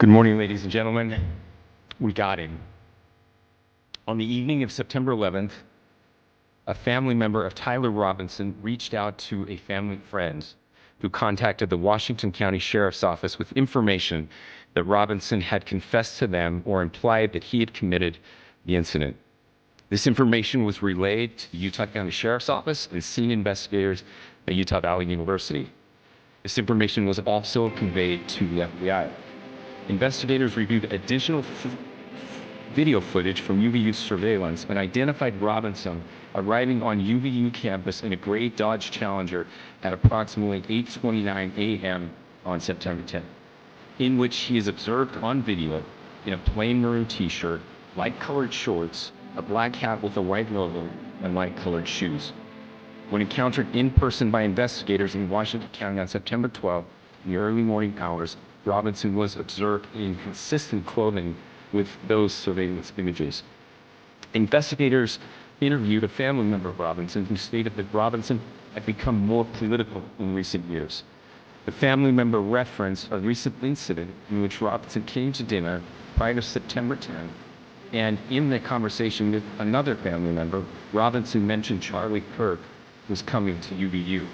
Good morning, ladies and gentlemen. We got him. On the evening of September 11th, a family member of Tyler Robinson reached out to a family friend who contacted the Washington County Sheriff's Office with information that Robinson had confessed to them or implied that he had committed the incident. This information was relayed to the Utah County Sheriff's Office and senior investigators at Utah Valley University. This information was also conveyed to the FBI. Investigators reviewed additional video footage from UVU surveillance and identified Robinson arriving on UVU campus in a gray Dodge Challenger at approximately 8:29 a.m. on September 10th, in which he is observed on video in a plain maroon t-shirt, light-colored shorts, a black hat with a white logo, and light-colored shoes. When encountered in person by investigators in Washington County on September 12th, in the early morning hours, Robinson was observed in consistent clothing with those surveillance images. Investigators interviewed a family member of Robinson who stated that Robinson had become more political in recent years. The family member referenced a recent incident in which Robinson came to dinner prior to September 10th, and in the conversation with another family member, Robinson mentioned Charlie Kirk was coming to UVU.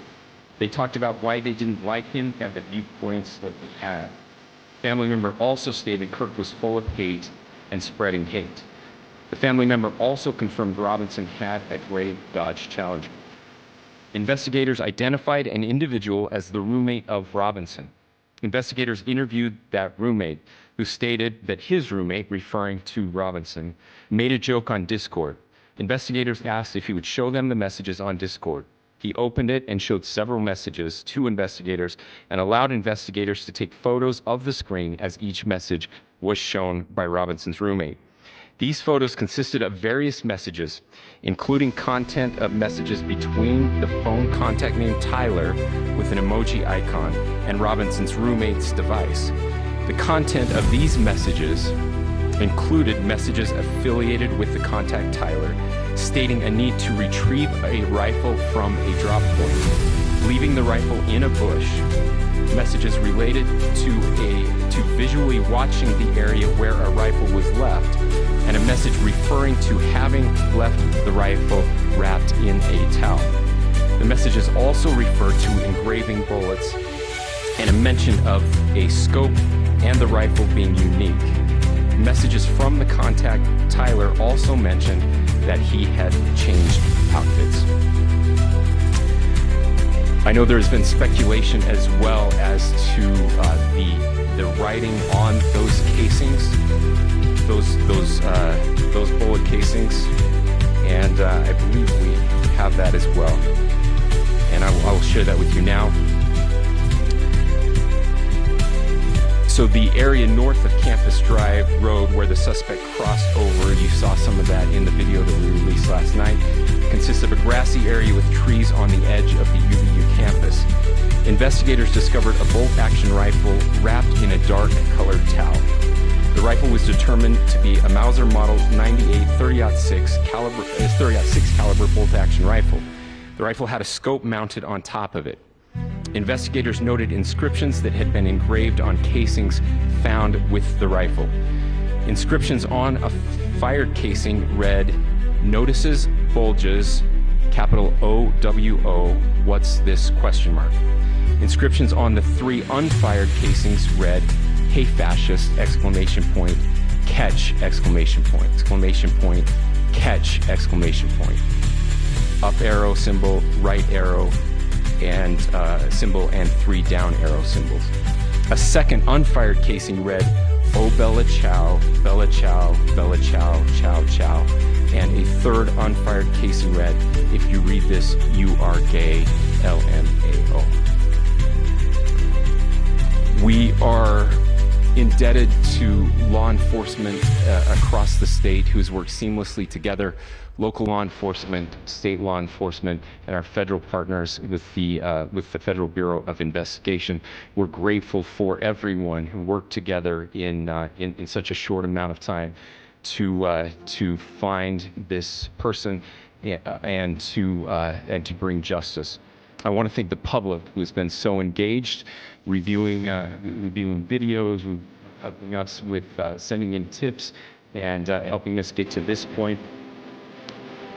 They talked about why they didn't like him and the viewpoints that he had. Family member also stated Kirk was full of hate and spreading hate. The family member also confirmed Robinson had a gray Dodge Challenger. Investigators identified an individual as the roommate of Robinson. Investigators interviewed that roommate, who stated that his roommate, referring to Robinson, made a joke on Discord. Investigators asked if he would show them the messages on Discord. He opened it and showed several messages to investigators and allowed investigators to take photos of the screen as each message was shown by Robinson's roommate. These photos consisted of various messages, including content of messages between the phone contact named Tyler with an emoji icon and Robinson's roommate's device. The content of these messages included messages affiliated with the contact Tyler, stating a need to retrieve a rifle from a drop point, leaving the rifle in a bush, messages related to visually watching the area where a rifle was left, and a message referring to having left the rifle wrapped in a towel. The messages also referred to engraving bullets and a mention of a scope and the rifle being unique. Messages from the contact Tyler also mentioned that he had changed outfits. I know there's been speculation as well as to the writing on those casings, those bullet casings, and I believe we have that as well. And I will share that with you now. So the area north of Campus Drive Road where the suspect crossed over, you saw some of that in the video that we released last night, consists of a grassy area with trees on the edge of the UVU campus. Investigators discovered a bolt-action rifle wrapped in a dark-colored towel. The rifle was determined to be a Mauser Model 98 30-06 caliber bolt-action rifle. The rifle had a scope mounted on top of it. Investigators noted inscriptions that had been engraved on casings found with the rifle. Inscriptions on a fired casing read, "Notices, bulges, capital OWO, what's this?" ? Inscriptions on the 3 unfired casings read, "Hey fascist, !" catch, ! Catch, ! Up arrow symbol, right arrow, and symbol, and 3 down arrow symbols. A second unfired casing read, "Oh Bella Chow, Bella Chow, Bella Chow, Chow Chow," and a third unfired casing read, "If you read this, you are gay, LMAO." We are indebted to law enforcement across the state who's worked seamlessly together, local law enforcement, state law enforcement, and our federal partners with the Federal Bureau of Investigation. We're grateful for everyone who worked together in such a short amount of time to find this person and to bring justice. I want to thank the public who's been so engaged, reviewing videos, helping us with sending in tips and helping us get to this point.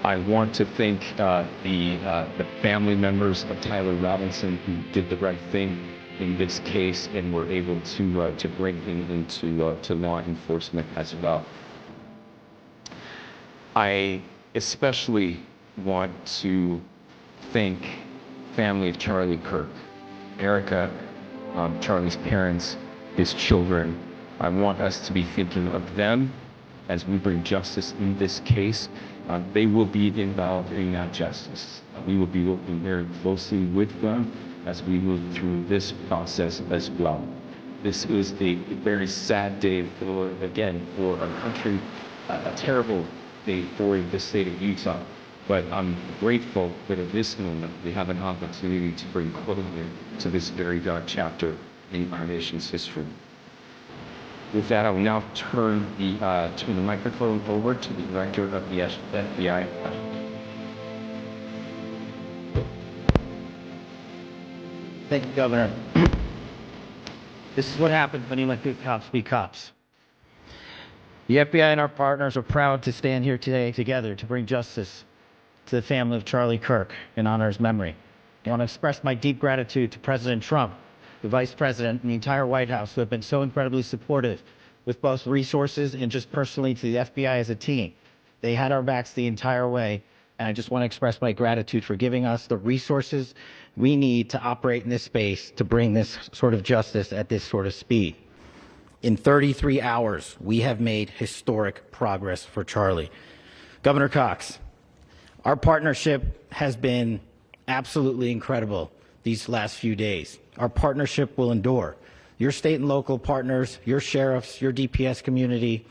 I want to thank the family members of Tyler Robinson who did the right thing in this case and were able to bring him into to law enforcement as well. I especially want to thank family of Charlie Kirk, Erica, Charlie's parents, his children. I want us to be thinking of them as we bring justice in this case. They will be involved in that justice. We will be working very closely with them as we move through this process as well. This is a very sad day for our country, a terrible day for the state of Utah. But I'm grateful that at this moment we have an opportunity to bring closure to this very dark chapter in our nation's history. With that, I will now turn the microphone over to the Director of the FBI. Thank you, Governor. This is what happens when you let good cops be cops. The FBI and our partners are proud to stand here today together to bring justice to the family of Charlie Kirk in honor of his memory. I want to express my deep gratitude to President Trump, the Vice President, and the entire White House who have been so incredibly supportive with both resources and just personally to the FBI as a team. They had our backs the entire way, and I just want to express my gratitude for giving us the resources we need to operate in this space to bring this sort of justice at this sort of speed. In 33 hours, we have made historic progress for Charlie. Governor Cox, our partnership has been absolutely incredible these last few days. Our partnership will endure. Your state and local partners, your sheriffs, your DPS community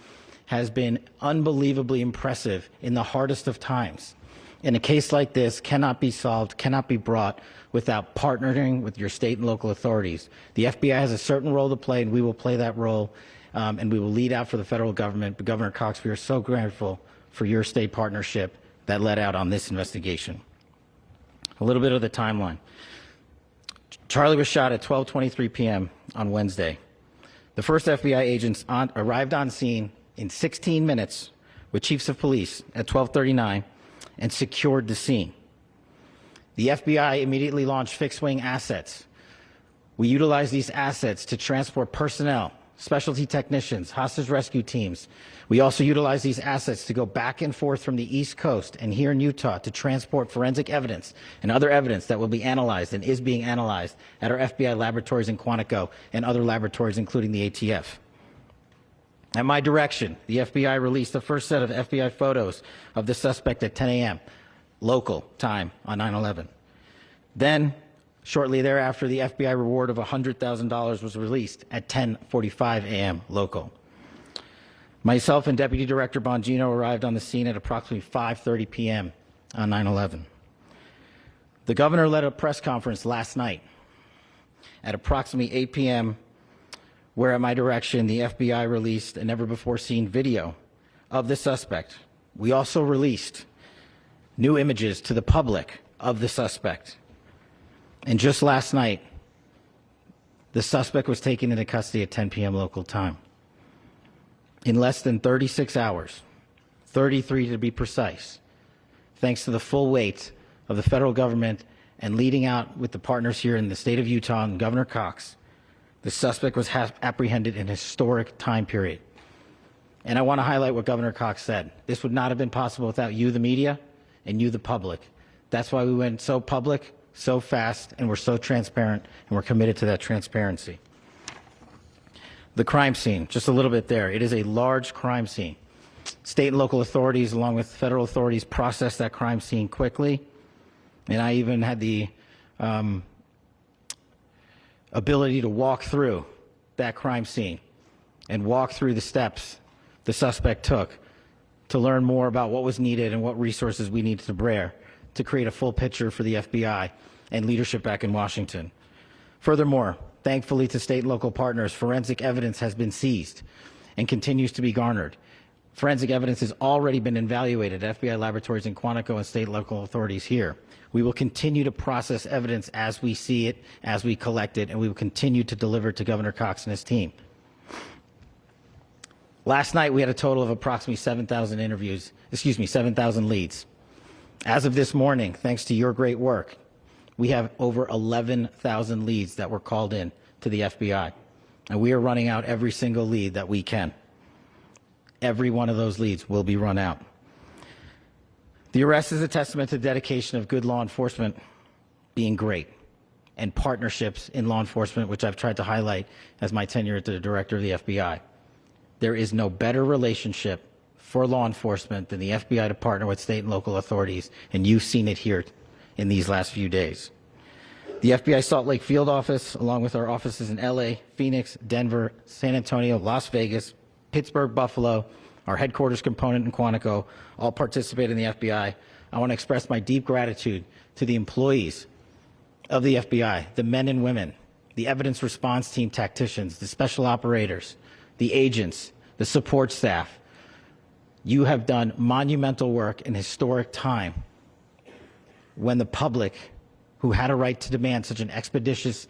has been unbelievably impressive in the hardest of times. And a case like this cannot be solved, cannot be brought without partnering with your state and local authorities. The FBI has a certain role to play, and we will play that role, and we will lead out for the federal government. But Governor Cox, we are so grateful for your state partnership that led out on this investigation. A little bit of the timeline. Charlie was shot at 12:23 p.m. on Wednesday. The first FBI agents arrived on scene in 16 minutes with chiefs of police at 12:39 and secured the scene. The FBI immediately launched fixed-wing assets. We utilized these assets to transport personnel, specialty technicians, hostage rescue teams. We also utilized these assets to go back and forth from the East Coast and here in Utah to transport forensic evidence and other evidence that will be analyzed and is being analyzed at our FBI laboratories in Quantico and other laboratories, including the ATF. At my direction, the FBI released the first set of FBI photos of the suspect at 10 a.m. local time on 9/11. Then, shortly thereafter, the FBI reward of $100,000 was released at 10:45 a.m. local. Myself and Deputy Director Bongino arrived on the scene at approximately 5:30 p.m. on 9/11. The governor led a press conference last night at approximately 8 p.m., where at my direction, the FBI released a never-before-seen video of the suspect. We also released new images to the public of the suspect. And just last night, the suspect was taken into custody at 10 p.m. local time. In less than 36 hours, 33 to be precise, thanks to the full weight of the federal government and leading out with the partners here in the state of Utah and Governor Cox, the suspect was apprehended in a historic time period. And I want to highlight what Governor Cox said. This would not have been possible without you, the media, and you, the public. That's why we went so public, so fast, and we're so transparent, and we're committed to that transparency. The crime scene, just a little bit there. It is a large crime scene. State and local authorities, along with federal authorities, processed that crime scene quickly. And I even had the ability to walk through that crime scene and walk through the steps the suspect took to learn more about what was needed and what resources we needed to bear to create a full picture for the FBI and leadership back in Washington. Furthermore, thankfully to state and local partners, forensic evidence has been seized and continues to be garnered. Forensic evidence has already been evaluated at FBI laboratories in Quantico and state and local authorities here. We will continue to process evidence as we see it, as we collect it, and we will continue to deliver to Governor Cox and his team. Last night, we had a total of approximately 7,000 leads. As of this morning, thanks to your great work, we have over 11,000 leads that were called in to the FBI. And we are running out every single lead that we can. Every one of those leads will be run out. The arrest is a testament to the dedication of good law enforcement being great, and partnerships in law enforcement, which I've tried to highlight as my tenure as the director of the FBI. There is no better relationship for law enforcement than the FBI to partner with state and local authorities, and you've seen it here in these last few days. The FBI Salt Lake Field Office, along with our offices in LA, Phoenix, Denver, San Antonio, Las Vegas, Pittsburgh, Buffalo, our headquarters component in Quantico, all participate in the FBI. I want to express my deep gratitude to the employees of the FBI, the men and women, the evidence response team tacticians, the special operators, the agents, the support staff. You have done monumental work in historic time when the public, who had a right to demand such an expeditious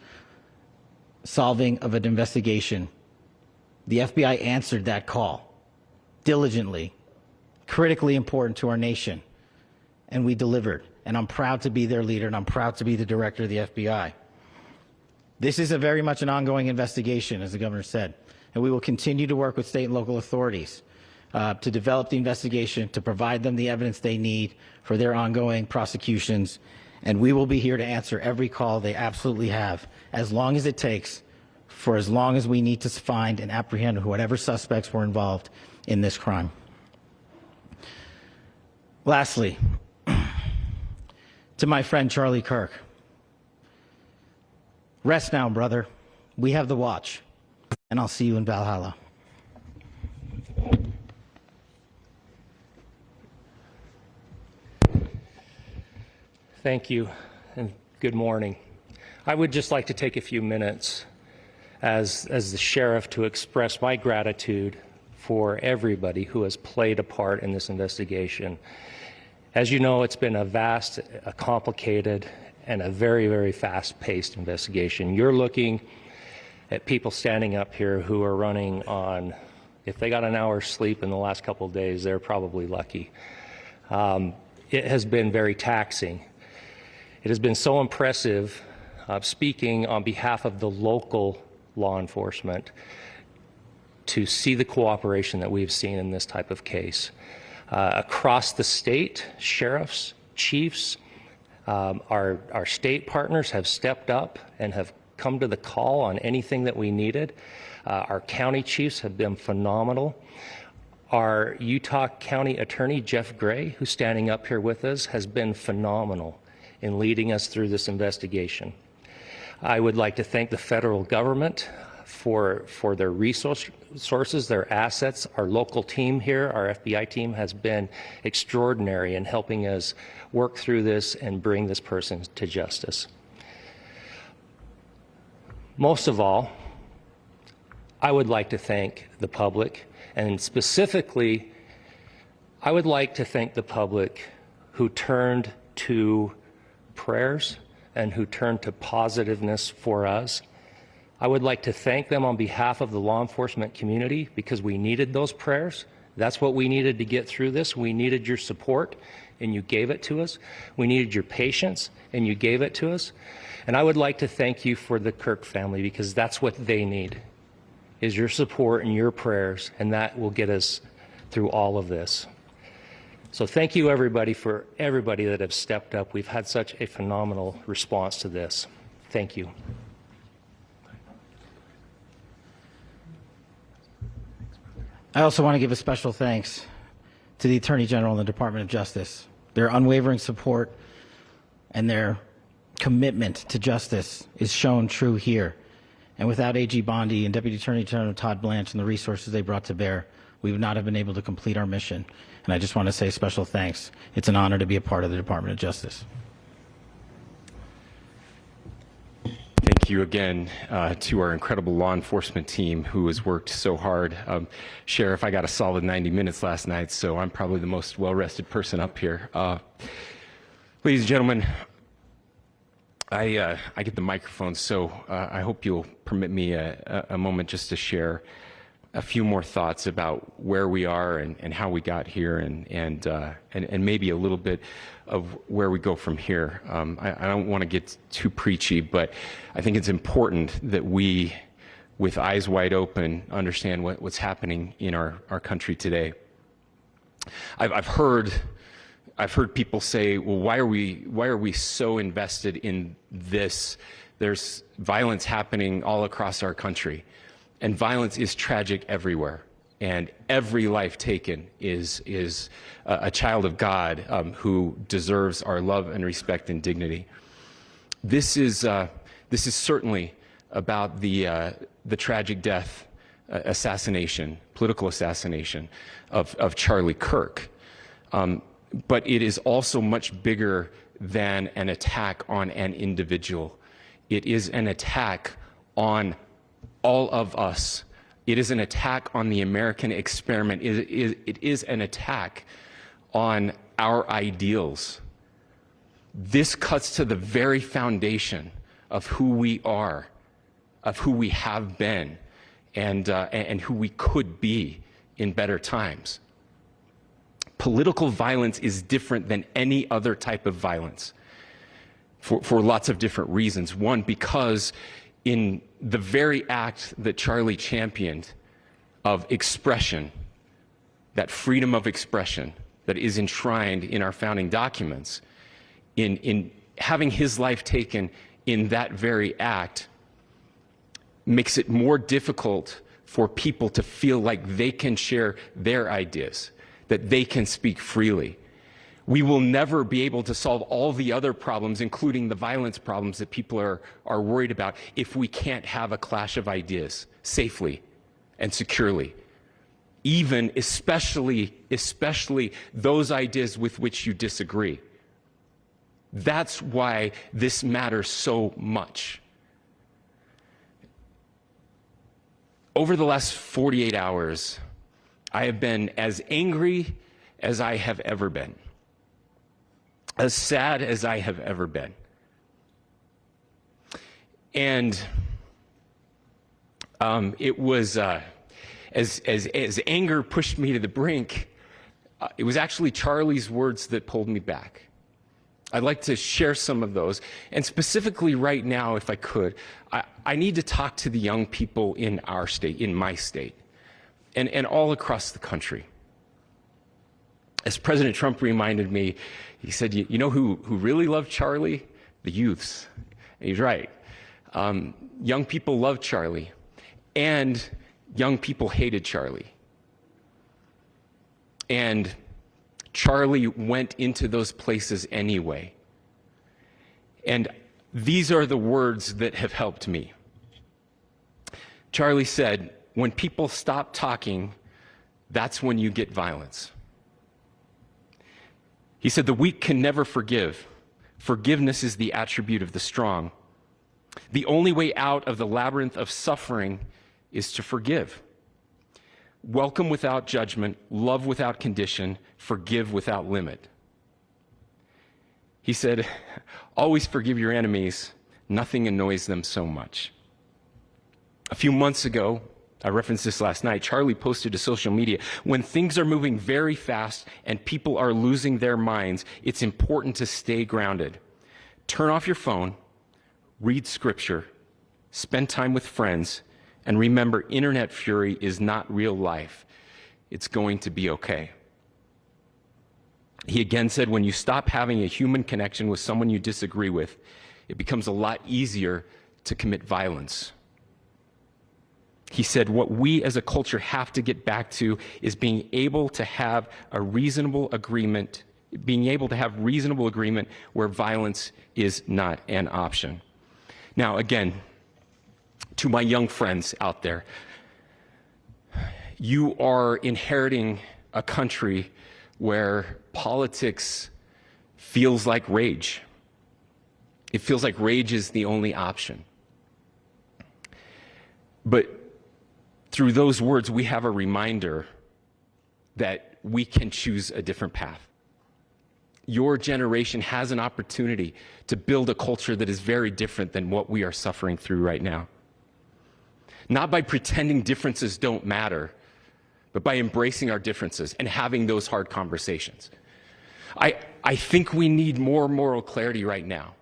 solving of an investigation, the FBI answered that call diligently, critically important to our nation, and we delivered. And I'm proud to be their leader, and I'm proud to be the director of the FBI. This is very much an ongoing investigation, as the governor said, and we will continue to work with state and local authorities to develop the investigation, to provide them the evidence they need for their ongoing prosecutions, and we will be here to answer every call they absolutely have, as long as it takes, for as long as we need to find and apprehend whatever suspects were involved in this crime. Lastly, to my friend Charlie Kirk, rest now, brother. We have the watch, and I'll see you in Valhalla. Thank you, and good morning. I would just like to take a few minutes as the sheriff to express my gratitude for everybody who has played a part in this investigation. As you know, it's been a vast, a complicated, and a very, very fast-paced investigation. You're looking at people standing up here who are running on, if they got an hour's sleep in the last couple of days, they're probably lucky. It has been very taxing. It has been so impressive, speaking on behalf of the local law enforcement, to see the cooperation that we've seen in this type of case. Across the state, sheriffs, chiefs, our state partners have stepped up and have come to the call on anything that we needed. Our county chiefs have been phenomenal. Our Utah County Attorney, Jeff Gray, who's standing up here with us, has been phenomenal in leading us through this investigation. I would like to thank the federal government for their resources, their assets. Our local team here, our FBI team, has been extraordinary in helping us work through this and bring this person to justice. Most of all, I would like to thank the public, and specifically, I would like to thank the public who turned to prayers and who turned to positiveness for us. I would like to thank them on behalf of the law enforcement community, because we needed those prayers. That's what we needed to get through this. We needed your support, and you gave it to us. We needed your patience, and you gave it to us. And I would like to thank you for the Kirk family, because that's what they need, is your support and your prayers, and that will get us through all of this. So thank you, everybody, for everybody that have stepped up. We've had such a phenomenal response to this. Thank you. I also want to give a special thanks to the Attorney General and the Department of Justice. Their unwavering support and their commitment to justice is shown true here. And without AG Bondi and Deputy Attorney General Todd Blanche and the resources they brought to bear, we would not have been able to complete our mission. And I just want to say special thanks. It's an honor to be a part of the Department of Justice. Thank you again to our incredible law enforcement team who has worked so hard. Sheriff, I got a solid 90 minutes last night, so I'm probably the most well-rested person up here. Ladies and gentlemen, I get the microphone, so I hope you'll permit me a moment just to share a few more thoughts about where we are and how we got here, and maybe a little bit of where we go from here. I don't want to get too preachy, but I think it's important that we, with eyes wide open, understand what's happening in our country today. I've heard people say, well, why are we so invested in this? There's violence happening all across our country, and violence is tragic everywhere. And every life taken is a child of God who deserves our love and respect and dignity. This is certainly about the tragic death, political assassination of Charlie Kirk. But it is also much bigger than an attack on an individual. It is an attack on all of us. It is an attack on the American experiment. It is an attack on our ideals. This cuts to the very foundation of who we are, of who we have been, and who we could be in better times. Political violence is different than any other type of violence for lots of different reasons. One, because in the very act that Charlie championed of expression, that freedom of expression that is enshrined in our founding documents, in having his life taken in that very act, makes it more difficult for people to feel like they can share their ideas, that they can speak freely. We will never be able to solve all the other problems, including the violence problems that people are worried about, if we can't have a clash of ideas safely and securely. Even, especially those ideas with which you disagree. That's why this matters so much. Over the last 48 hours, I have been as angry as I have ever been, as sad as I have ever been. And it was, as anger pushed me to the brink, it was actually Charlie's words that pulled me back. I'd like to share some of those. And specifically right now, if I could, I need to talk to the young people in our state, in my state, and all across the country. As President Trump reminded me, he said, you know who really loved Charlie? The youths. And he's right. Young people loved Charlie, and young people hated Charlie. And Charlie went into those places anyway. And these are the words that have helped me. Charlie said, when people stop talking, that's when you get violence. He said, the weak can never forgive. Forgiveness is the attribute of the strong. The only way out of the labyrinth of suffering is to forgive. Welcome without judgment, love without condition, forgive without limit. He said, always forgive your enemies. Nothing annoys them so much. A few months ago, I referenced this last night, Charlie posted to social media, when things are moving very fast and people are losing their minds, it's important to stay grounded. Turn off your phone, read scripture, spend time with friends, and remember, internet fury is not real life. It's going to be okay. He again said, when you stop having a human connection with someone you disagree with, it becomes a lot easier to commit violence. He said, what we as a culture have to get back to is being able to have a reasonable agreement, where violence is not an option. Now, again, to my young friends out there, you are inheriting a country where politics feels like rage. It feels like rage is the only option. But through those words, we have a reminder that we can choose a different path. Your generation has an opportunity to build a culture that is very different than what we are suffering through right now. Not by pretending differences don't matter, but by embracing our differences and having those hard conversations. I think we need more moral clarity right now.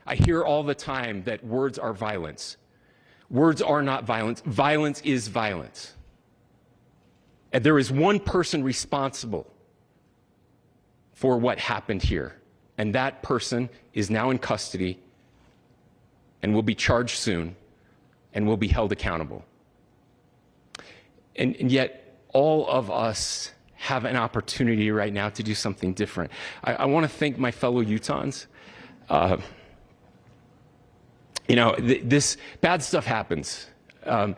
I hear all the time that words are violence. Words are not violence. Violence is violence. And there is one person responsible for what happened here, and that person is now in custody and will be charged soon and will be held accountable. And yet, all of us have an opportunity right now to do something different. I want to thank my fellow Utahns. This bad stuff happens. For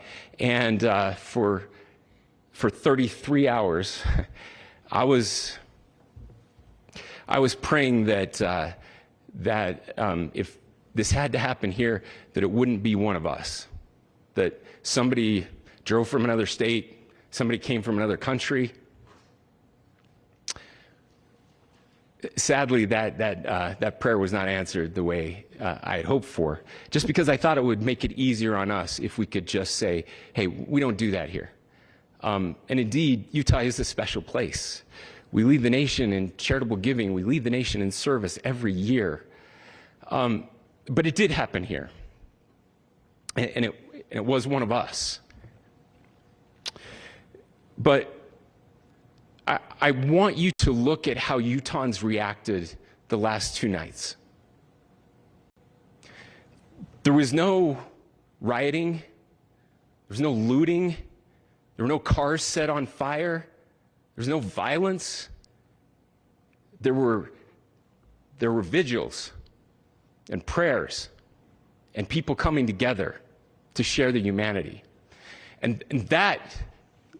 33 hours, I was praying that if this had to happen here, that it wouldn't be one of us, that somebody drove from another state, somebody came from another country. Sadly, that prayer was not answered the way I had hoped for, just because I thought it would make it easier on us if we could just say, hey, we don't do that here. And indeed, Utah is a special place. We lead the nation in charitable giving. We lead the nation in service every year. But it did happen here. And it was one of us. But I want you to look at how Utahns reacted the last 2 nights. There was no rioting. There was no looting. There were no cars set on fire. There was no violence. There were vigils and prayers and people coming together to share the humanity. And that,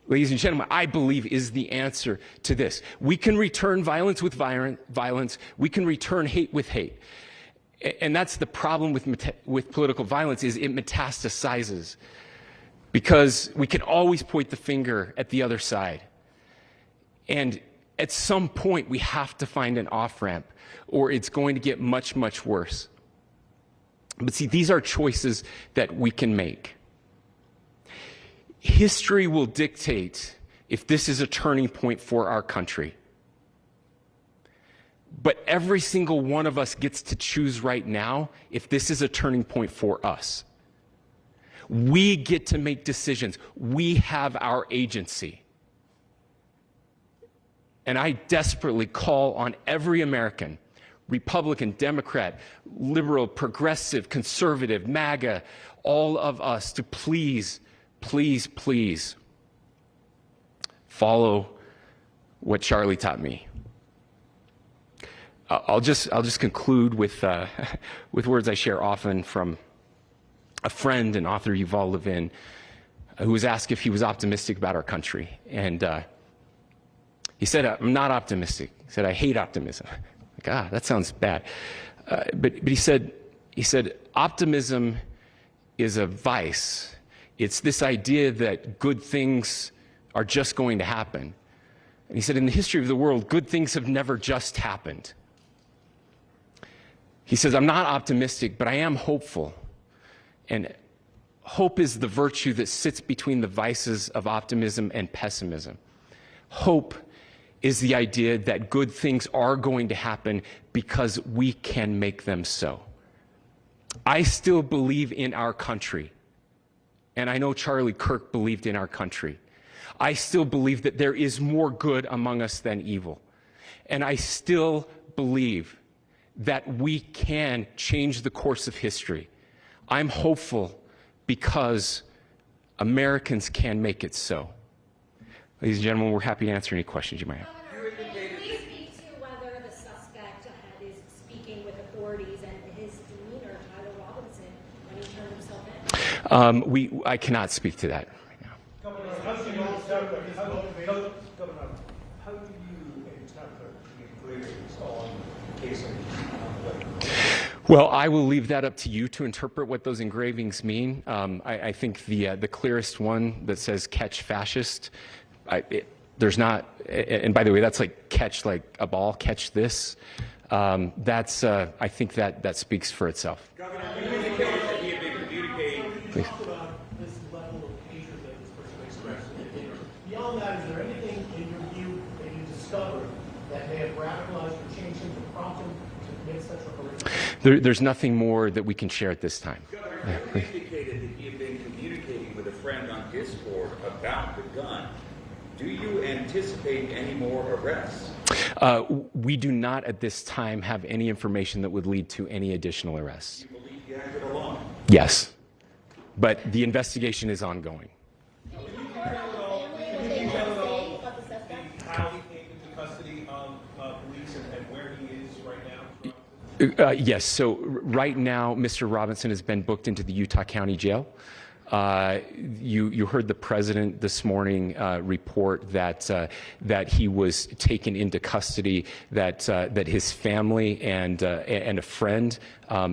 ladies and gentlemen, I believe is the answer to this. We can return violence with violence. We can return hate with hate. And that's the problem with political violence, is it metastasizes. Because we can always point the finger at the other side. And at some point, we have to find an off-ramp, or it's going to get much, much worse. But see, these are choices that we can make. History will dictate if this is a turning point for our country. But every single one of us gets to choose right now if this is a turning point for us. We get to make decisions. We have our agency. And I desperately call on every American, Republican, Democrat, liberal, progressive, conservative, MAGA, all of us to please, please, please follow what Charlie taught me. I'll just conclude with words I share often from a friend and author, Yuval Levin, who was asked if he was optimistic about our country. And he said, I'm not optimistic. He said, I hate optimism. Like, that sounds bad. But he said, optimism is a vice. It's this idea that good things are just going to happen. And he said, in the history of the world, good things have never just happened. He says, I'm not optimistic, but I am hopeful. And hope is the virtue that sits between the vices of optimism and pessimism. Hope is the idea that good things are going to happen because we can make them so. I still believe in our country. And I know Charlie Kirk believed in our country. I still believe that there is more good among us than evil. And I still believe that we can change the course of history. I'm hopeful because Americans can make it so. Ladies and gentlemen, we're happy to answer any questions you might have. Please speak to whether the suspect is speaking with authorities and his demeanor, Tyler Robinson, when he turned himself in. I cannot speak to that right now. Governor, how do you interpret the engravings on casing? Well, I will leave that up to you to interpret what those engravings mean. I think the clearest one that says "catch fascist," there's not, and by the way, that's like catch like a ball, catch this. That's I think that speaks for itself. Governor, you indicated that he had been communicating. Please. Talk about this level of hatred that this person expressed. Beyond beyond that, is there anything in your view that you discovered that may have radicalized or changed him to prompt him to commit such a horrific? There's nothing more that we can share at this time. Governor, you indicated that he had been communicating with a friend on Discord about the gun. Do you anticipate any more arrests? We do not at this time have any information that would lead to any additional arrests. Do you believe he acted alone? Yes, but the investigation is ongoing. How he came into custody of police and where he is right now? Yes, so right now, Mr. Robinson has been booked into the Utah County Jail. You heard the president this morning report that he was taken into custody, that his family and a friend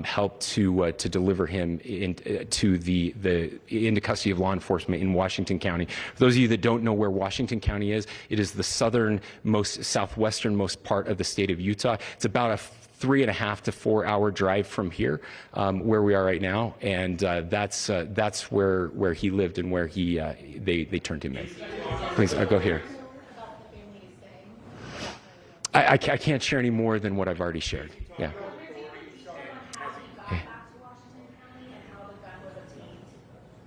helped to deliver him into custody of law enforcement in Washington County. For those of you that don't know where Washington County is, it is the southwesternmost part of the state of Utah. It's about a 3.5 to 4 hour drive from here, where we are right now, and that's where he lived and where they turned him in. Please, I'll go here. I can't share any more than what I've already shared. Yeah.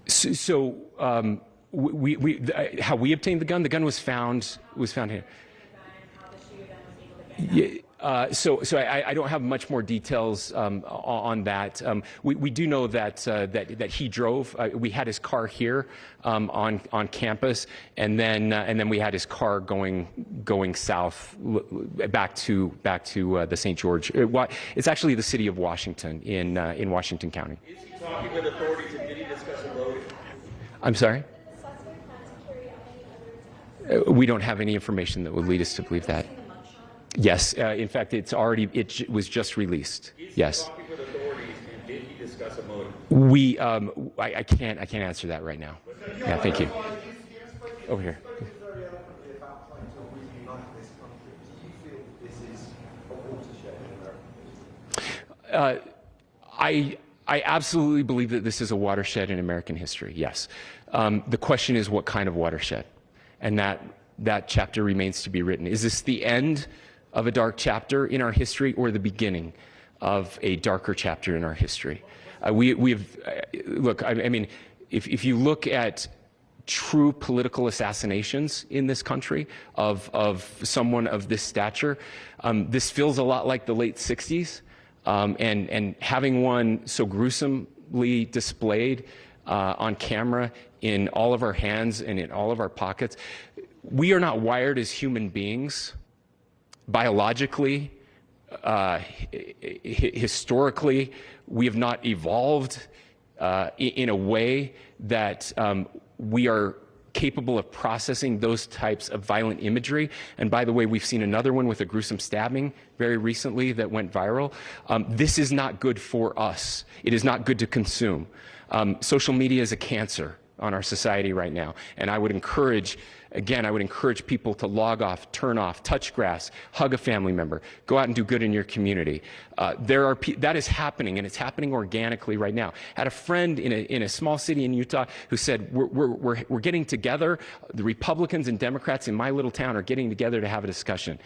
So how we obtained the gun? The gun was found here. Yeah. So I don't have much more details on that. We do know that he drove. We had his car here on campus, and then we had his car going south back to the St. George. It's actually the city of Washington in Washington County. Is he talking with authorities and did he discuss a load? I'm sorry? We don't have any information that would lead us to believe that. Yes, in fact, it was just released. Yes. Talking with authorities and did he discuss a motive? I can't answer that right now. Yeah, thank you. Over here. I absolutely believe that this is a watershed in American history. Yes. The question is, what kind of watershed? And that chapter remains to be written. Is this the end of a dark chapter in our history, or the beginning of a darker chapter in our history? Look, I mean, if you look at true political assassinations in this country of someone of this stature, this feels a lot like the late 60s, and having one so gruesomely displayed on camera in all of our hands and in all of our pockets. We are not wired as human beings, biologically, historically. We have not evolved in a way that we are capable of processing those types of violent imagery. And by the way, we've seen another one with a gruesome stabbing very recently that went viral. This is not good for us. It is not good to consume. Social media is a cancer on our society right now. And I would encourage people to log off, turn off, touch grass, hug a family member, go out and do good in your community. That is happening, and it's happening organically right now. I had a friend in a small city in Utah who said, we're getting together, the Republicans and Democrats in my little town are getting together to have a discussion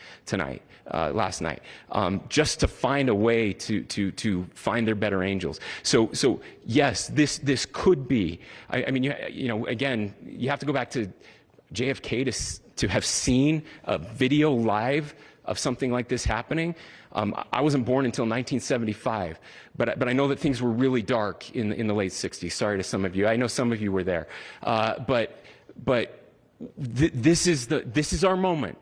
last night, just to find a way to find their better angels. So yes, this could be, I mean, again, you have to go back to JFK to have seen a video live of something like this happening. I wasn't born until 1975, but I know that things were really dark in the late 60s. Sorry to some of you. I know some of you were there. But this is our moment.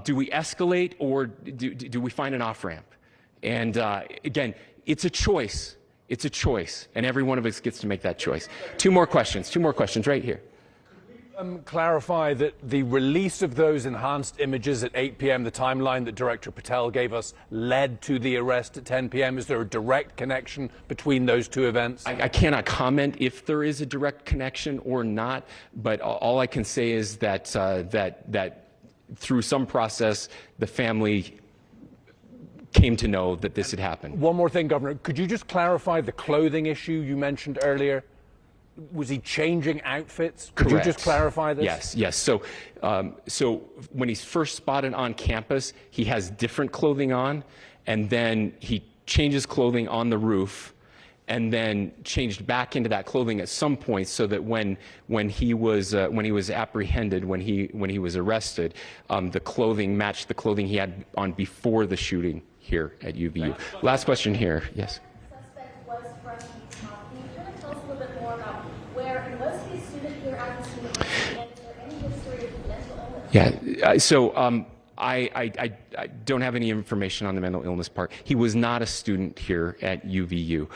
Do we escalate, or do we find an off-ramp? And again, it's a choice. It's a choice, and every one of us gets to make that choice. Two more questions right here. Clarify that the release of those enhanced images at 8 p.m., the timeline that Director Patel gave us, led to the arrest at 10 p.m. Is there a direct connection between those two events? I cannot comment if there is a direct connection or not, but all I can say is that that through some process, the family came to know that this had happened. One more thing, Governor. Could you just clarify the clothing issue you mentioned earlier? Was he changing outfits? Could Correct. you just clarify this? Yes, yes. So, so when he's first spotted on campus, he has different clothing on, and then he changes clothing on the roof, and then changed back into that clothing at some point, so that when he was apprehended, when he was arrested, the clothing matched the clothing he had on before the shooting here at UVU. Last question here. Yes. Suspect was freshly taught. Can you kind of tell us a little bit more about where, and was he a student here at the student, and is there any history of mental illness? Yeah. So I don't have any information on the mental illness part. He was not a student here at UVU.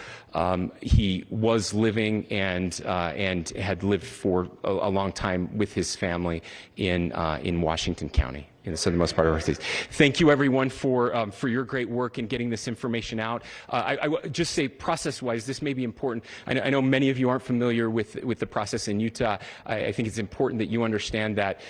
He was living and had lived for a long time with his family in Washington County, in the southernmost part of our state. Thank you, everyone, for your great work in getting this information out. I would just say, process-wise, this may be important. I know many of you aren't familiar with the process in Utah. I think it's important that you understand that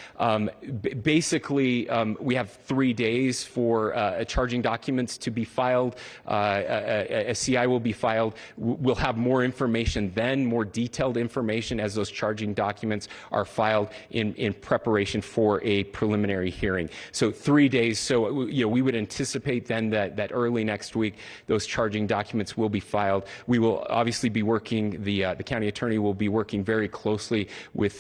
basically we have 3 days for charging documents to be filed. A CI will be filed. We'll have more information then, more detailed information as those charging documents are filed in preparation for a preliminary hearing. So 3 days. So we would anticipate then that early next week those charging documents will be filed. We will obviously be working. The county attorney will be working very closely with